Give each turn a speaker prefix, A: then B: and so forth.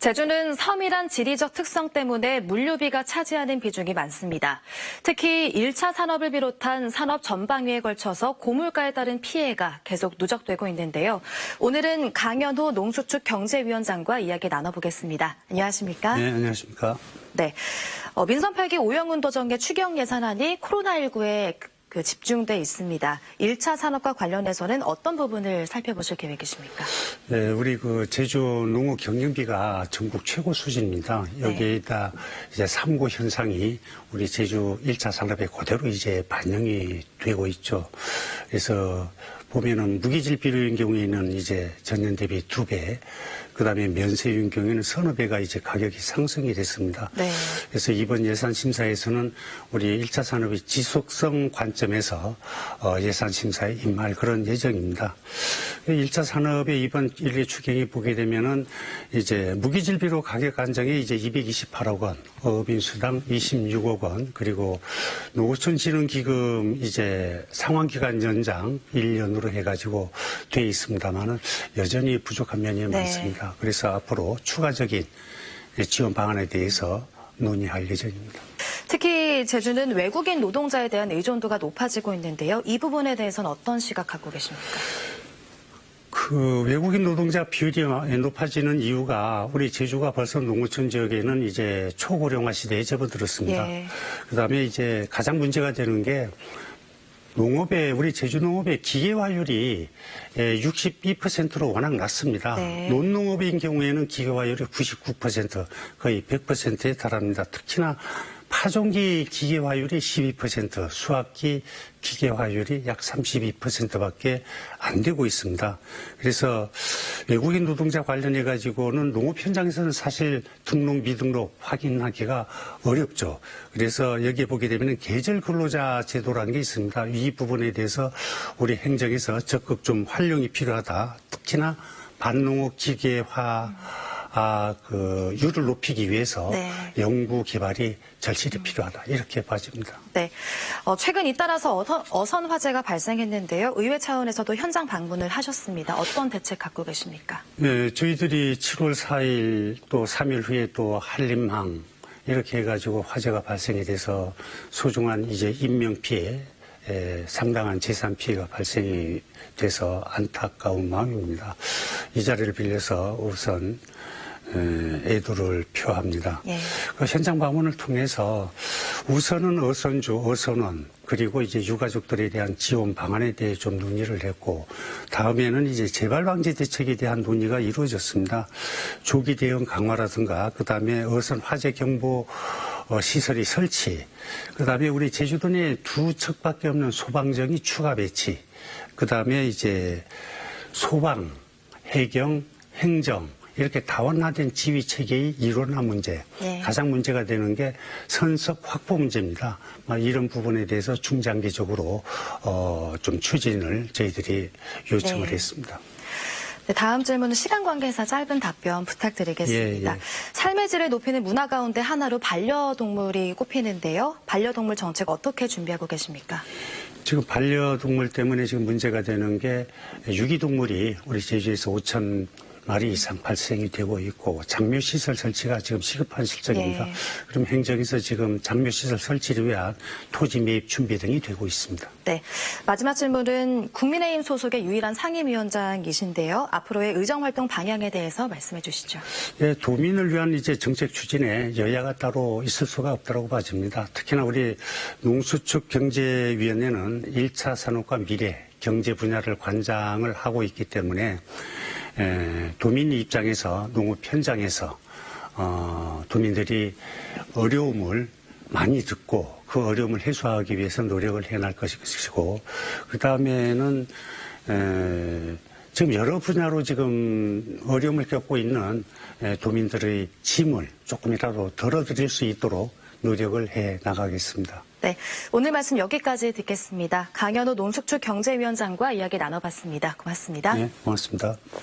A: 제주는 섬이란 지리적 특성 때문에 물류비가 차지하는 비중이 많습니다. 특히 1차 산업을 비롯한 산업 전방위에 걸쳐서 고물가에 따른 피해가 계속 누적되고 있는데요. 오늘은 강연호 농수축 경제위원장과 이야기 나눠보겠습니다. 안녕하십니까?
B: 네, 안녕하십니까?
A: 네. 민선 8기 오영훈 도정의 추경 예산안이 코로나19에 집중돼 있습니다. 1차 산업과 관련해서는 어떤 부분을 살펴보실 계획이십니까?
B: 네, 우리 제주 농업 경영비가 전국 최고 수준입니다. 여기에다 이제 3고 현상이 우리 제주 1차 산업에 그대로 이제 반영이 되고 있죠. 그래서 보면은 무기질 비료인 경우에는 이제 전년 대비 2배, 그다음에 면세유인 경우에는 서너 배가 이제 가격이 상승이 됐습니다.
A: 네.
B: 그래서 이번 예산 심사에서는 우리 1차 산업의 지속성 관점에서 예산 심사에 임할 그런 예정입니다. 1차 산업의 이번 1회 추경에 보게 되면은 이제 무기질 비료 가격 안정에 이제 228억 원, 어업인 수당 26억 원, 그리고 농어촌진흥기금 이제 상환기간 연장 1년으로 해가지고 돼 있습니다만은 여전히 부족한 면이 많습니다. 그래서 앞으로 추가적인 지원 방안에 대해서 논의할 예정입니다.
A: 특히 제주는 외국인 노동자에 대한 의존도가 높아지고 있는데요. 이 부분에 대해서는 어떤 시각 갖고 계십니까?
B: 외국인 노동자 비율이 높아지는 이유가 우리 제주가 벌써 농어촌 지역에는 이제 초고령화 시대에 접어들었습니다.
A: 예.
B: 그다음에 이제 가장 문제가 되는 게 우리 제주 농업의 기계화율이 62%로 워낙 낮습니다.
A: 네.
B: 논농업인 경우에는 기계화율이 99%, 거의 100%에 달합니다. 특히나 파종기 기계화율이 12%, 수확기 기계화율이 약 32%밖에 안 되고 있습니다. 그래서 외국인 노동자 관련해 가지고는 농업 현장에서는 사실 등록 미등록 확인하기가 어렵죠. 그래서 여기에 보게 되면 계절 근로자 제도라는 게 있습니다. 이 부분에 대해서 우리 행정에서 적극 좀 활용이 필요하다. 특히나 반농업 기계화 율을 높이기 위해서 연구 개발이 절실히 필요하다. 이렇게 봐집니다.
A: 네. 최근 잇따라서 어선 화재가 발생했는데요. 의회 차원에서도 현장 방문을 하셨습니다. 어떤 대책 갖고 계십니까? 네,
B: 저희들이 7월 4일 또 3일 후에 또 한림항 이렇게 해가지고 화재가 발생이 돼서 소중한 이제 인명 피해, 상당한 재산 피해가 발생이 돼서 안타까운 마음입니다. 이 자리를 빌려서 우선 애도를 표합니다.
A: 예.
B: 그 현장 방문을 통해서 우선은 어선주, 어선원, 그리고 이제 유가족들에 대한 지원 방안에 대해 좀 논의를 했고, 다음에는 이제 재발 방지 대책에 대한 논의가 이루어졌습니다. 조기 대응 강화라든가, 그 다음에 어선 화재 경보 시설이 설치, 그 다음에 우리 제주도 내에 2척밖에 없는 소방정이 추가 배치, 그 다음에 이제 소방, 해경, 행정, 이렇게 다원화된 지휘 체계의 일원화 문제, 가장 문제가 되는 게 선석 확보 문제입니다. 이런 부분에 대해서 중장기적으로 좀 추진을 저희들이 요청을 했습니다.
A: 네, 다음 질문은 시간 관계상 짧은 답변 부탁드리겠습니다.
B: 예.
A: 삶의 질을 높이는 문화 가운데 하나로 반려동물이 꼽히는데요. 반려동물 정책 어떻게 준비하고 계십니까?
B: 지금 반려동물 때문에 지금 문제가 되는 게 유기동물이 우리 제주에서 5천 마리 이상 발생이 되고 있고 장묘시설 설치가 지금 시급한 실정입니다. 그럼 행정에서 지금 장묘시설 설치를 위한 토지 매입 준비 등이 되고 있습니다.
A: 네, 마지막 질문은 국민의힘 소속의 유일한 상임위원장이신데요. 앞으로의 의정활동 방향에 대해서 말씀해 주시죠.
B: 예, 도민을 위한 이제 정책 추진에 여야가 따로 있을 수가 없다고 봐집니다. 특히나 우리 농수축 경제위원회는 1차 산업과 미래 경제 분야를 관장을 하고 있기 때문에 도민 입장에서 농업 현장에서 도민들이 어려움을 많이 듣고 그 어려움을 해소하기 위해서 노력을 해낼 것이고, 그 다음에는 지금 여러 분야로 지금 어려움을 겪고 있는 도민들의 짐을 조금이라도 덜어드릴 수 있도록 노력을 해 나가겠습니다.
A: 네, 오늘 말씀 여기까지 듣겠습니다. 강연호 농수축 경제위원장과 이야기 나눠봤습니다. 고맙습니다.
B: 네, 고맙습니다.